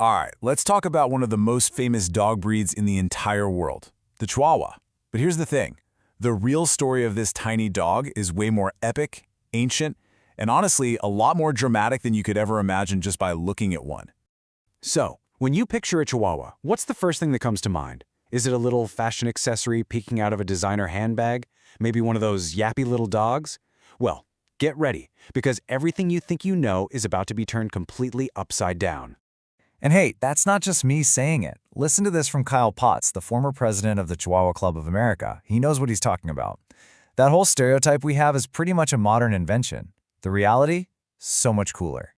All right, let's talk about one of the most famous dog breeds in the entire world, the Chihuahua. But here's the thing. The real story of this tiny dog is way more epic, ancient, and honestly, a lot more dramatic than you could ever imagine just by looking at one. So, when you picture a Chihuahua, what's the first thing that comes to mind? Is it a little fashion accessory peeking out of a designer handbag? Maybe one of those yappy little dogs? Well, get ready, because everything you think you know is about to be turned completely upside down. And hey, that's not just me saying it. Listen to this from Kyle Potts, the former president of the Chihuahua Club of America. He knows what he's talking about. That whole stereotype we have is pretty much a modern invention. The reality? So much cooler.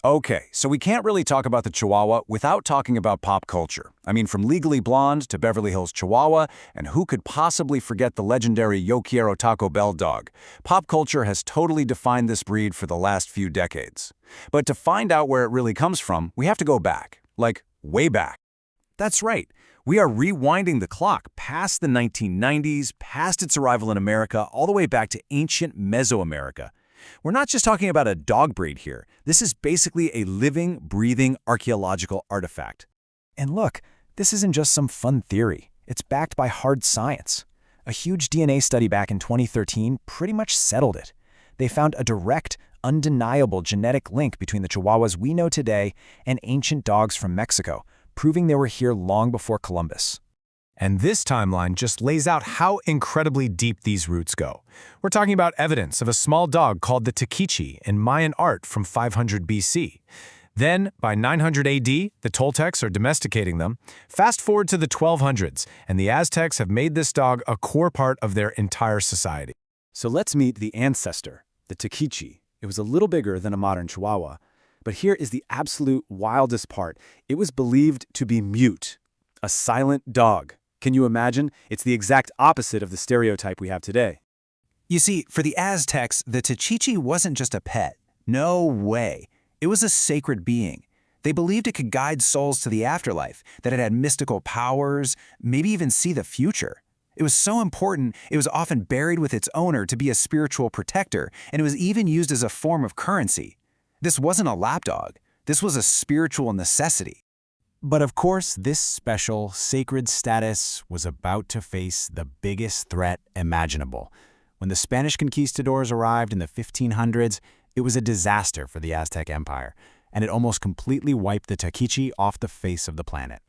Okay, so we can't really talk about the Chihuahua without talking about pop culture. I mean, from Legally Blonde to Beverly Hills Chihuahua, and who could possibly forget the legendary Yo Quiero Taco Bell dog? Pop culture has totally defined this breed for the last few decades. But to find out where it really comes from, we have to go back, like way back. That's right. We are rewinding the clock past the 1990s, past its arrival in America, all the way back to ancient Mesoamerica. We're not just talking about a dog breed here. This is basically a living, breathing archaeological artifact. And look, this isn't just some fun theory. It's backed by hard science. A huge DNA study back in 2013 pretty much settled it. They found a direct, undeniable genetic link between the Chihuahuas we know today and ancient dogs from Mexico, proving they were here long before Columbus. And this timeline just lays out how incredibly deep these roots go. We're talking about evidence of a small dog called the Taquiche in Mayan art from 500 BC. Then, by 900 AD, the Toltecs are domesticating them. Fast forward to the 1200s, and the Aztecs have made this dog a core part of their entire society. So let's meet the ancestor, the Taquiche. It was a little bigger than a modern Chihuahua. But here is the absolute wildest part. It was believed to be mute, a silent dog. Can you imagine? It's the exact opposite of the stereotype we have today. You see, for the Aztecs, the Taquiche wasn't just a pet. No way. It was a sacred being. They believed it could guide souls to the afterlife, that it had mystical powers, maybe even see the future. It was so important, it was often buried with its owner to be a spiritual protector, and it was even used as a form of currency. This wasn't a lapdog. This was a spiritual necessity. But of course, this special, sacred status was about to face the biggest threat imaginable. When the Spanish conquistadors arrived in the 1500s, it was a disaster for the Aztec Empire, and it almost completely wiped the Taquiche off the face of the planet.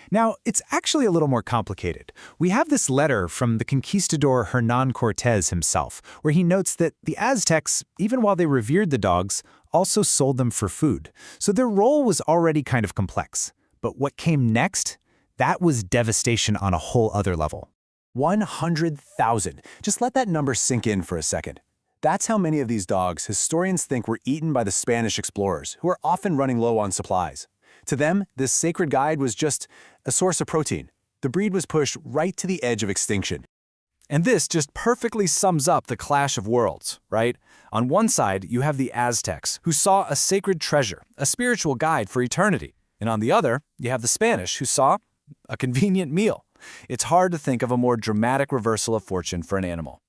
Now, it's actually a little more complicated. We have this letter from the conquistador Hernán Cortés himself, where he notes that the Aztecs, even while they revered the dogs, also sold them for food. So their role was already kind of complex. But what came next? That was devastation on a whole other level. 100,000. Just let that number sink in for a second. That's how many of these dogs historians think were eaten by the Spanish explorers, who are often running low on supplies. To them, this sacred guide was just a source of protein. The breed was pushed right to the edge of extinction. And this just perfectly sums up the clash of worlds, right? On one side, you have the Aztecs, who saw a sacred treasure, a spiritual guide for eternity. And on the other, you have the Spanish, who saw a convenient meal. It's hard to think of a more dramatic reversal of fortune for an animal.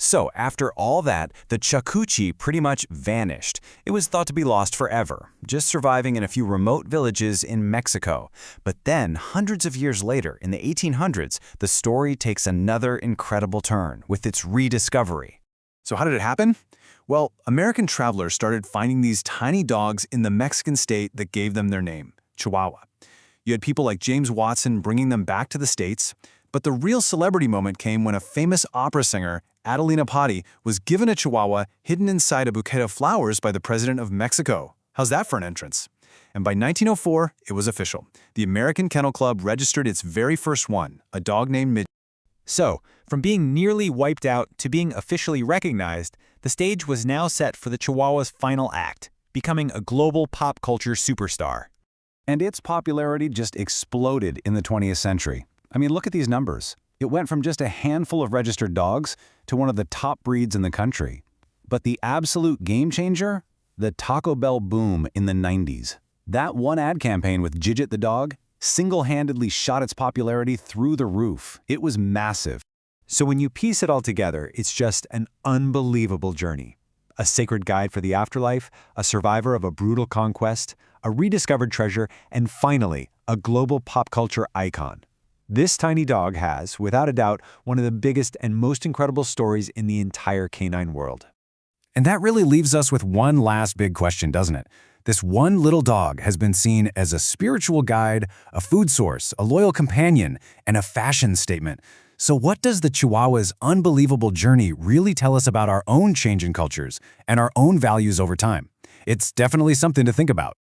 So, after all that, the Taquiche pretty much vanished. It was thought to be lost forever, just surviving in a few remote villages in Mexico. But then, hundreds of years later, in the 1800s, the story takes another incredible turn with its rediscovery. So how did it happen? Well, American travelers started finding these tiny dogs in the Mexican state that gave them their name, Chihuahua. You had people like James Watson bringing them back to the States, but the real celebrity moment came when a famous opera singer, Adelina Patti, was given a Chihuahua hidden inside a bouquet of flowers by the President of Mexico. How's that for an entrance? And by 1904, it was official. The American Kennel Club registered its very first one, a dog named Midge. So, from being nearly wiped out to being officially recognized, the stage was now set for the Chihuahua's final act, becoming a global pop culture superstar. And its popularity just exploded in the 20th century. I mean, look at these numbers. It went from just a handful of registered dogs to one of the top breeds in the country. But the absolute game changer? The Taco Bell boom in the 90s. That one ad campaign with Gidget the dog single-handedly shot its popularity through the roof. It was massive. So when you piece it all together, it's just an unbelievable journey. a sacred guide for the afterlife, a survivor of a brutal conquest, a rediscovered treasure, and finally, a global pop culture icon. This tiny dog has, without a doubt, one of the biggest and most incredible stories in the entire canine world. And that really leaves us with one last big question, doesn't it? This one little dog has been seen as a spiritual guide, a food source, a loyal companion, and a fashion statement. So what does the Chihuahua's unbelievable journey really tell us about our own change in cultures and our own values over time? It's definitely something to think about.